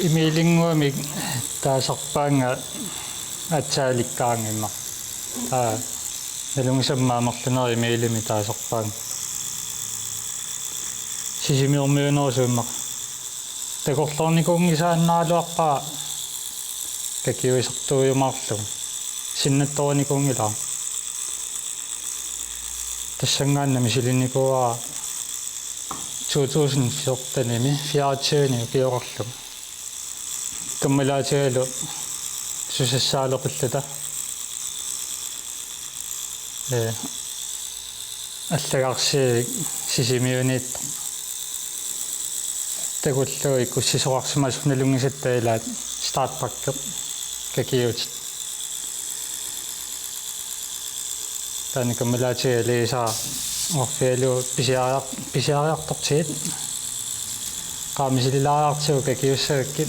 имилингуами таасарпаанга атсааликкаангимма налунгисаммаамерлунери имилими таасарпаан сисимиормиунерусуумма такорлорникунгисааннаалуарпаа какиуисартуйумаарлу синнатторникунгила тассангааннами силинникуаа 2014-ними 24-ни киорарлу каммалаатигалу сусассаалоқиллута аллагарси сисимиунит тагуллуи куссисоқарсимасу налунгисаттаилаат стартпакке какиут тани каммалаатигалиса орфиалу писиариартортигит qaamisililaariartigu kakiussagakki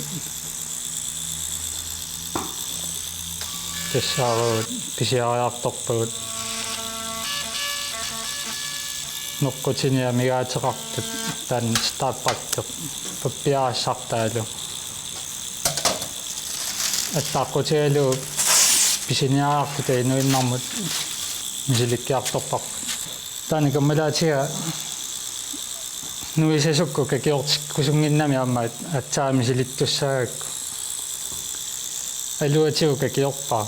тассааруут писиариарторпагут ноккутиниа мигаатеқартут таан стартпакке паппиаассартаалу аттааққутигалу писиниаартута инуиннармут мисиликкиарторпар таани каммалаатига нуисасукку какиортик кусунгиннами аммаат атсаами силиттуссаагакку алуатигу какиорпаа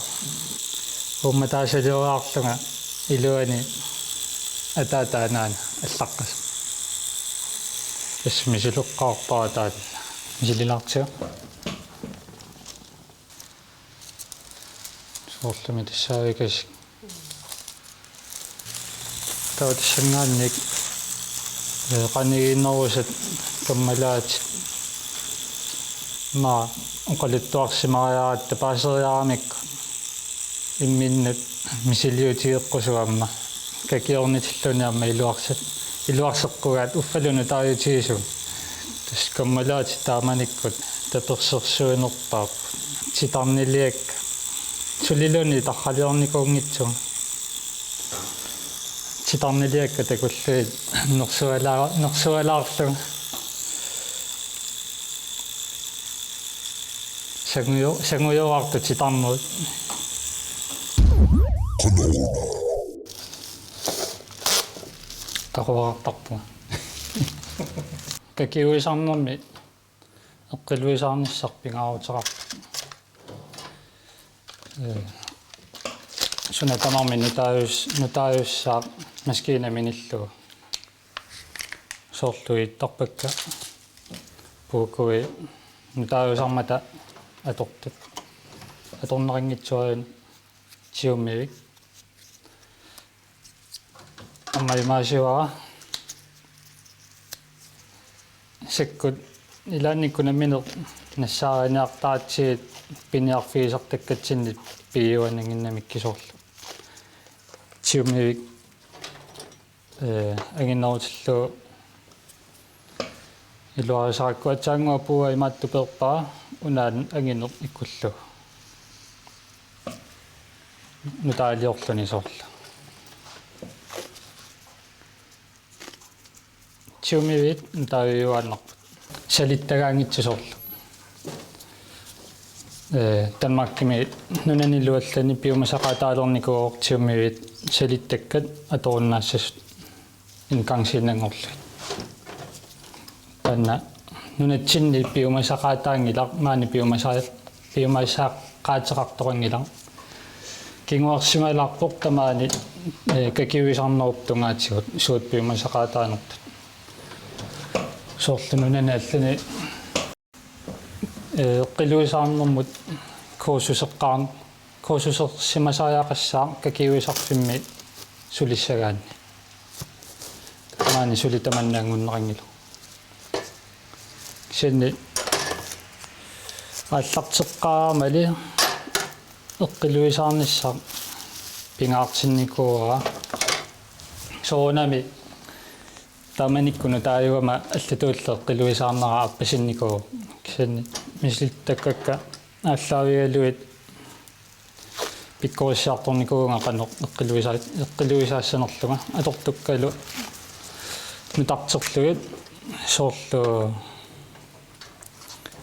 умматаасалиораарлунга илуани атаатаанаана аллаққас эсмисилуққарпаа таат мисилилаартига соорлуми тассаавикас таутсангаанник qanigiinnerusat kammalaat ma uqalittuarsimariaraat tapaaseriaramik imminnut misiliutiiqqusugамма kakiornitilluniarma iluarseqqugaat uffalunu taajutiisu tas kammalaat taamanikkut tapersersuinerpaap sitarniliak suliluni tarraliornikuungitsu sitarniliakka takulluit nersualaarlu sanguyoartut sitarnerut taquartarpua kakiuisarnermi eqqiluisarnissarpingaaruteqarpu sunatamarmi nutaajussaa maskiinaminillugu soorluittarpakka puukui nutaajusarmata atortut atorneringitsuariun siummivik аммаймаасиуара сиккут илаанниккунамминеқ нассаариниартаатсиит пиниарфигисартаккатсиннит пигиуанангиннамиккисоорлу сиуммивик агиннаутиллу илуарисаракку атсаангуаппуа имааттуперпаа унаан агинеқ иккуллу нутаалиорлуни соорлу сиуммивит нутаавиуааннарпут салиттагаангитсисоорлу Danmarkimi nunanilluallani piumasaqataалерникуор сиуммивит салиттаккат аторуннаассас инкангсинангорлу танна нунатсинни piumasaqataangилар маани piumasaqaatеқарторангилар кингуарсималаарпоқ тамаани какивисарнеруптунгаатигут суут piumasaqataанертут соорлунунанааллани qilluisarnermut kursussimасариақассаа какивисарфимми сулиссагаани маани сулитаманнаангуннерангилу синни аллартеққарамали эққилуисаарниссаа пингаартинникуара соонами таманиккуну тааюама аллатуулле эққилуисаарнераа аппасинникуу кисанни мислиттаккакка ааллаавигалуит пиккориссаарторникууга канеқ эққилуисаассанерлуга атортуккалу нутартерлугит соорлу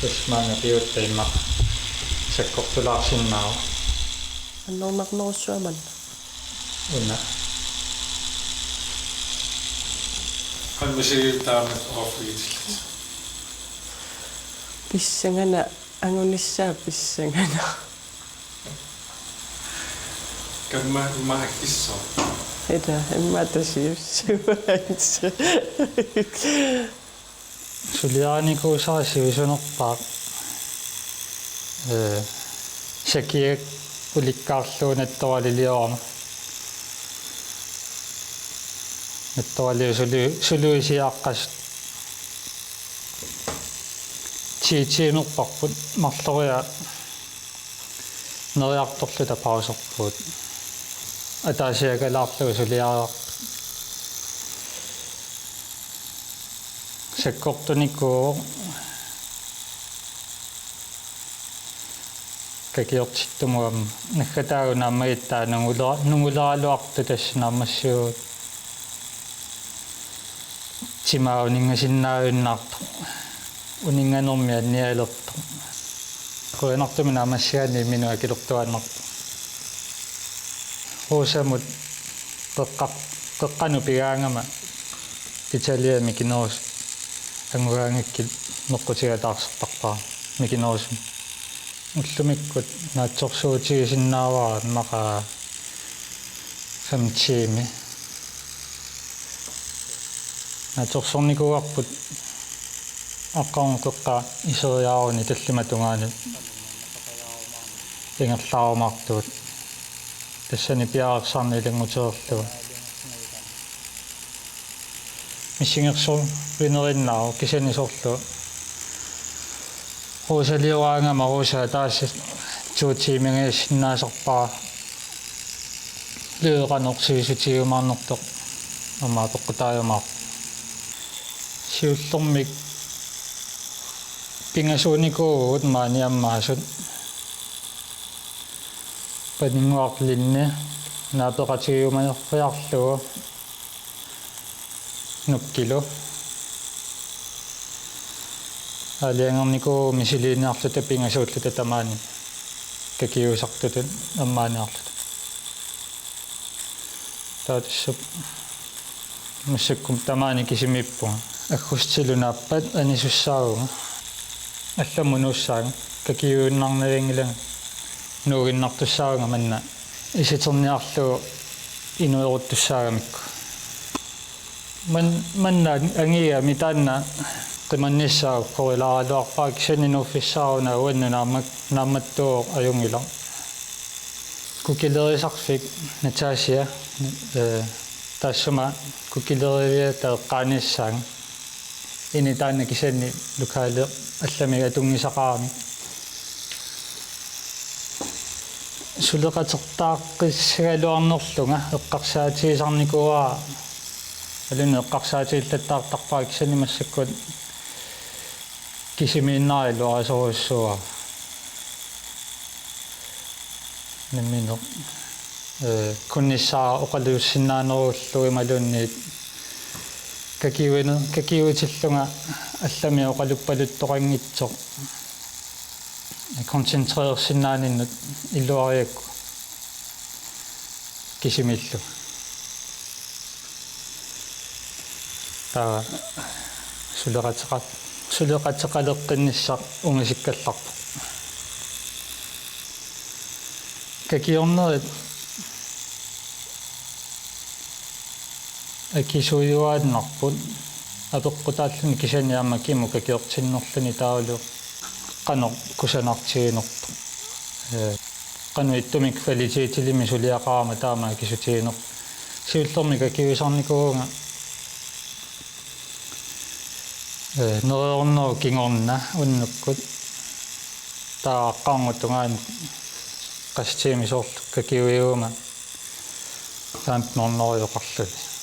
сисмаanga пиуттаимма саккортулаарсиннаа аннорнарнерусsuaman уна Kan museet daarmet overgeet. писсангана ангунissaa писсангана Kan maar kissen. эта имматасиуссуаанс сулиааникуусарасивисунерпаа сакиек уликкаарлуунаттуалилиорма наттуалиу сулуисиааққас чиичиинерпарпут марлориа нериарторлута паусерпуут атаасиакалаарлугу сулиааа саккортуникуу какиортиттумуам наггатаагунааммагиттаа нунгулаалуарту тассинаармассуут тимааунингасиннаавиннаарту унинганерми анниалерту коенартумина амассиани минуа килортуаннарту хоосамут қеққану пигаангама италиами киноос ангуаангиккит ноққутигатаарсертарпаа микиноосум уллумиккут наатсорсуутигисиннааваа мақа самчими наатсорсорникуарпут аққарнеққа исериааруни таллиматунгаани ингерлаарумаартуут тассани пиаарсарни илангутерерлуга мисингерсор винериннаа кисанисорлу хоосалиораангама хоосаа таасса туутиимингаассиннаасарпаа леэранорсиисутигумаарнэртоқ амаа тоққутаажамаа сиуллэрмик пингасууникуут maaниаммаасут панингуарлинне наапеқатигиуманерфиарлугу нуккилу алиангернику мисилиниарлута пингасуутлута тамаани какиусартутут аммааниарлута таатиссуп муссаккум тамаани кисимиппу аккустилунааппат анисуссаагуга алламунуссаага какиуиннарнавингила нуугиннартуссаагама манна иситерниарлугу инуеруттуссаагамикку манна ангига митаанна qimannissаа korilaaluarpaa ksanninuuffissaauna uannunaammattoo ajungila kukilerisarfik nataasia taassuma kukilerivia taeqqaanissaang ini taanna kisanni lukaale allamiga tungisaqaami suleqatertaaqqissagaluarnerlunga eqqarsaatigisarnikuaa alunne eqqarsaatigillattaartarpaa kisannimassakkut kisimiinnaarilu asorussua nimino kunnissaa oqaluussinnaanеруллу ималунниит какиуитиллунга аллами oqaluppaluттоqanngitsoq концентреерсиннааниннут иллуариакку кисимиллу таа сулеқатеқалеққиннссақ унгисиккалларпу какиорнерит акисуйуааннарпут апеққутааллуни кисаниаама киму какиортиннерлуни таалу қано кусанартигинерту қано иттумик квалитетилими сулиақаама таама кисутигинер сиуллерми какиуисарникуунга нерерноо кингорна уннуккут тааққарнгутунгаан qastиимисоорлу какиуиума таампнорнериоқарлуни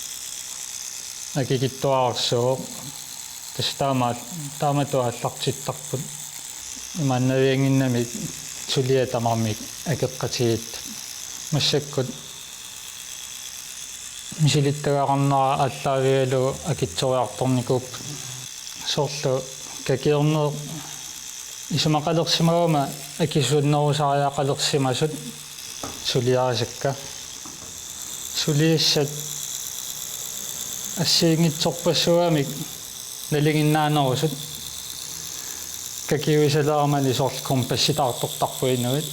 акикиттуаарсоо тааматуаллартиттарпут иманнавиангиннами сулиа тамармик акеққатигит массаккут мисилиттагаарнера аллаавиалу акитсориарторникууп соорлу какиорнер исумақалерсимагама акисууннерусариақалерсимасут сулиарисакка сулииссат ассиингитсорпассуамик налигиннаанерусут какиуисалаамали сорл компасситаартортарпуинуит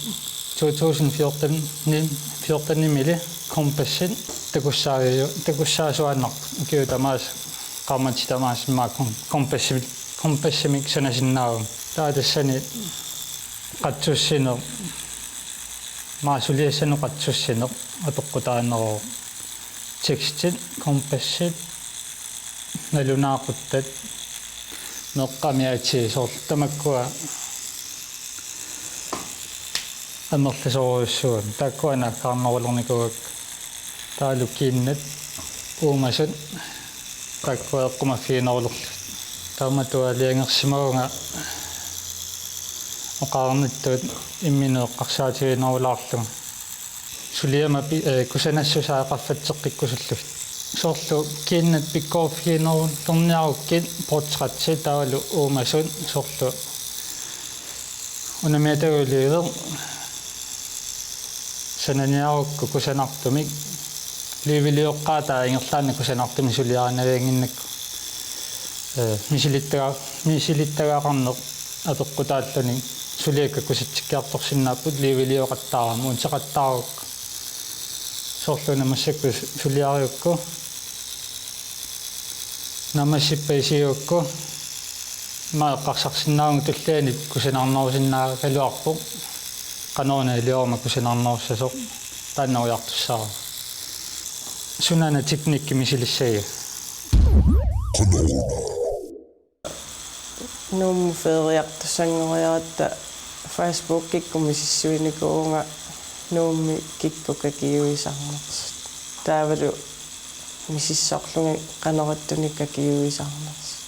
2014 мили компассит такуссаасуаннар киутамаас qammatitamaas maa компассимик санасиннаавум таатассани qatsussino маасулиассану qatsussino атоққутааннероо текстит компассит налунаақуттат неққамиати сорл тамаккуа амерласоруссуун тааккуана каарнерулерникуак таалуккииннат уумасут таккуэққумаффиинерулерлу тааматуалиангерсимагунга оқаарниттуут имминеэққарсаатигинерулаарлуга сулиама кусанассусаақаффатсеққиккусуллу соорлу кииннат пиккооффиинеру торниаруккит портратси таалу уумасут соорлу унамиатагулиидер сананиарукку кусанартумик ливилиоққаатаа ингерлаанна кусанартуми сулиаранавиангиннакку мисилиттагаақарнеқ атоққутааллуни сулиакка кусатсиккиарторсиннааппут ливилиоқаттаарам уунсеқаттаарукку соорлуна массакку сулиариукку намассиппаисиукку маэққарсарсинаагу туллаани кусанаарнерусиннаа калуарпу qanoona iliorma kusinarnerussasoq taannarujartussara sunana teknikki misilissaaga Num feriartussangoriaratta Facebook kikkumisissuinikuunga nuummi kikkukkakiuisarnersit taavalu misissorlungi qanerattunik kakiuisarnersit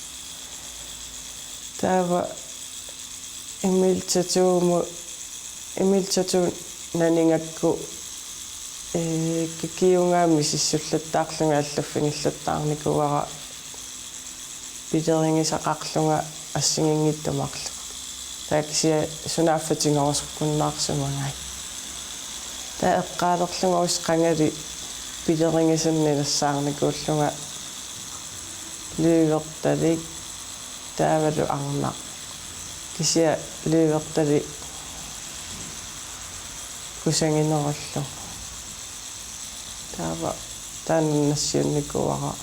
taava имилтатуун нанingakku кикиунгаами сиссуллаттаарлунга аллаффингиллаттаарникуара питерингисақарлунга ассигингиттумарлу тааксия сунааффатингорусуккуннаарсумагай таа эққаалерлунга усқангали питерингисуннилассаарникууллунга лүверталик таавалу арнаа кisia лүвертали кусангинераллу таава тааннассиунникуара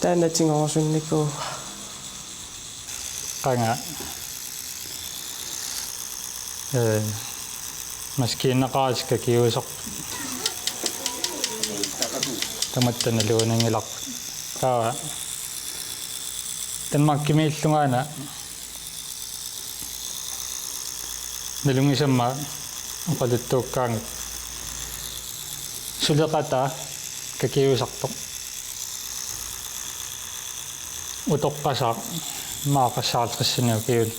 таанатингорсунникуу qanga маскииннеқаасика киусоқ таматтаналуунангилар таа танмаккимииллунгаана налунгисамма оқалуттууккаангат сулеқата какиусартоқ утоққасаа маақассаарлассаниу киул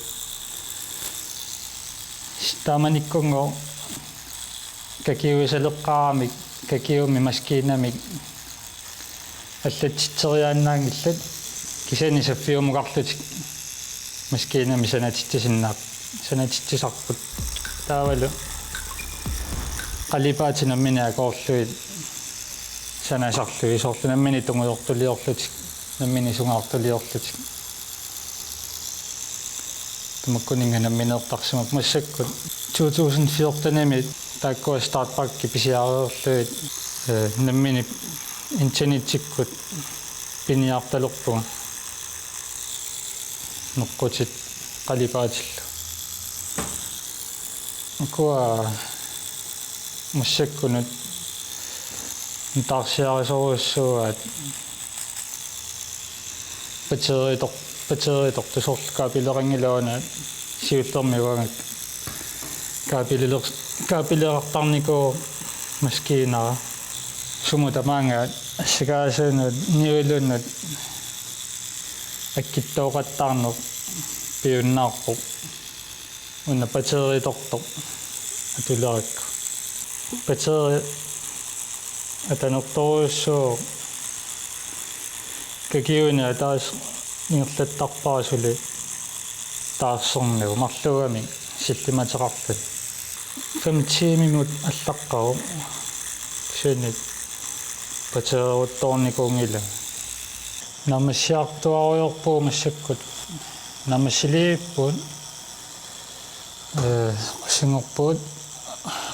стаманиккунго какиусалеққарамик какиуми маскиинамик аллатситсериааннаангиллат кисани саффиумугарлутик маскиинами санатитсиннаап санатитсисарпут таавалу қалипаатинамминиа коорлуит санасарлуи соорлунаммини тунгуйортулиорлутик наммини сунгаартулиорлутик тумаккунинганамминеэртарсимак массаккут 2014-нами тааккуа стартпакки писиареерлуит наммини интернетиккут пиниарталерпуга ноккутит қалипаатиллу акуа массаккунут нтарсиарисоруссуаат патеритор тусорлука пилерангилаана сиуллермиуагак капилерартарникуу маскиинара сумутамаанга ассагаасуунут ниулуннут аккиттооqattaarneq piunnaarpoq unna pateritortoq atularakku pateri atanertorussuu kakiuna taas ингерлаттарпарасули таарсорнагу марлугами силлиматеқарлут 5 минут аллаққару синит патерутторникунгила намасиартуаруйорпуу массаккут намасилииппут сингорпут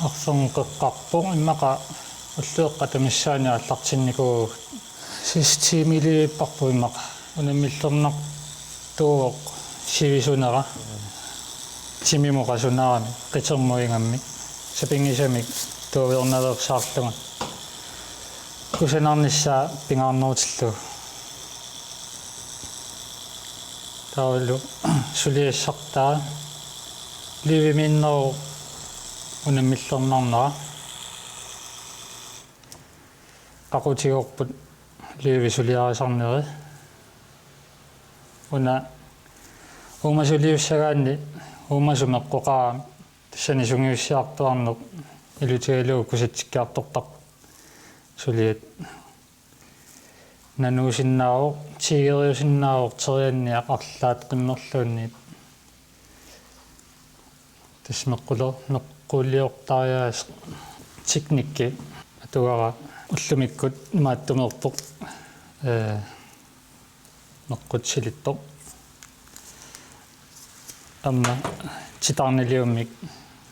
арфонгеққарпу иммақа уллуэққатамиссаани аллартинникуу системилииппарпу иммаqa унаммиллернақ туувоқ сивисунера тимимоқасунаарами қитермуингамми сапингисамик туаверналерсаарлуга кусанаарниссаа пингаарнуутиллу таулу сулиассартаа ливиминнеру унаммиллернарнера qaqutiorput liivisuliarisarneri una uumasuliussagaanni uumasumeqqoqaa tassani sungiussiartuarneq ilutigaluu kusatsikkaartortaq suliat nanuusinnaaruq tigeriusinnaaruq terianniaq arlaat qimmerluunniit tasmeqquler meqquliortariaas teknikki atuara уллумиккут мааттумерпоқ меққутсилиттоқ амма титарнилиуммик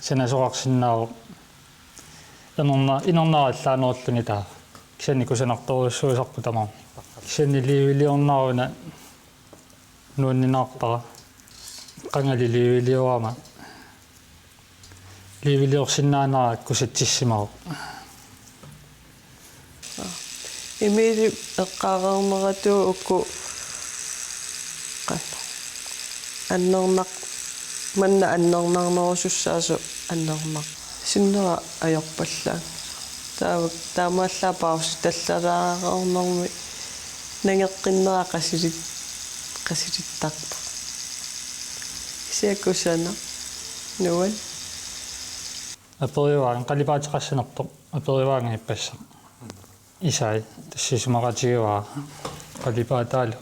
санасоқарсиннаавоқ инернааллаанерлуни таа кисани кусанарторуссуусарпу тамаа кисани ливилиорнааруна нууннинаартара қангали ливилиорама ливилиорсиннаанаа кусатсиссимароқ имили эққарернератуу укку аннернақ манна аннернарнерусуссаасу аннернақ синнера аёрпаллаа таамааллаа паус таллалаарернерми нагеққиннера қасилиттарпа сиаккусана нуан апериваан қалипаатеқассанерто апериваанга иппасса исай тассисумақатигуа қалипаатаалу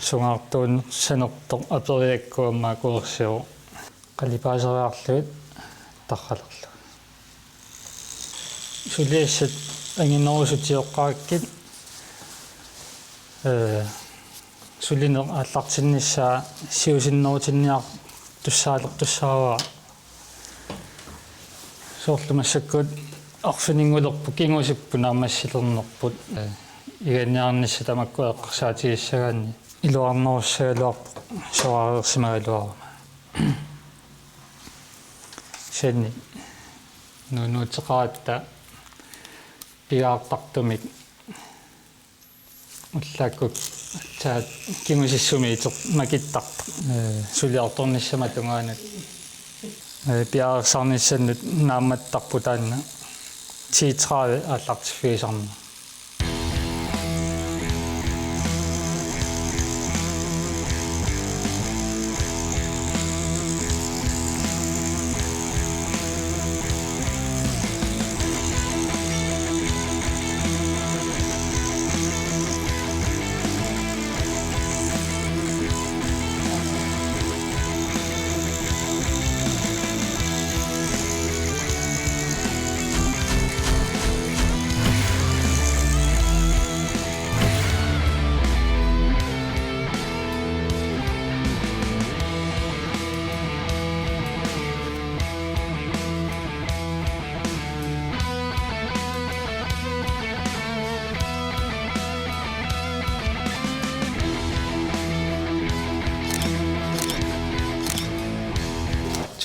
сунгаартуун санерто апериаккуаммаа куерсиу қалипаасериарлуит тарралерлу сулиассат ангиннерусутиоққараккит сулинер аллартинниссаа сиусиннерутинниар туссаалертуссаава соорлумассаккут арфинингулерпу кингусиппу наамассилернерпут иганниарнисса тамакку эққарсаатигиссагаанни илуарнеруссагалуарпу соареерсимагалуарма сенни нуутеқаратта пигаартартумик уллааккук таат кингусиссуми итер макиттарта сулиарторниссама тунгаанат пиаарсарниссаннут наамматтарпу таанна титрааве аллартиффигисарна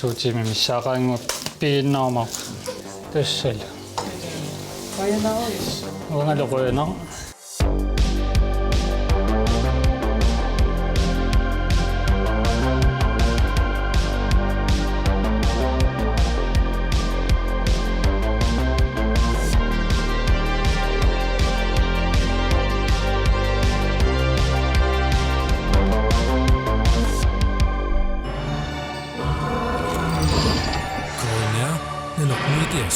Tuutiimi missaqaangut piinnaarma tassal Qoyanaruis uangaloquyana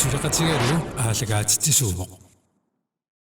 Surakatigaru aallagaatitisuumoq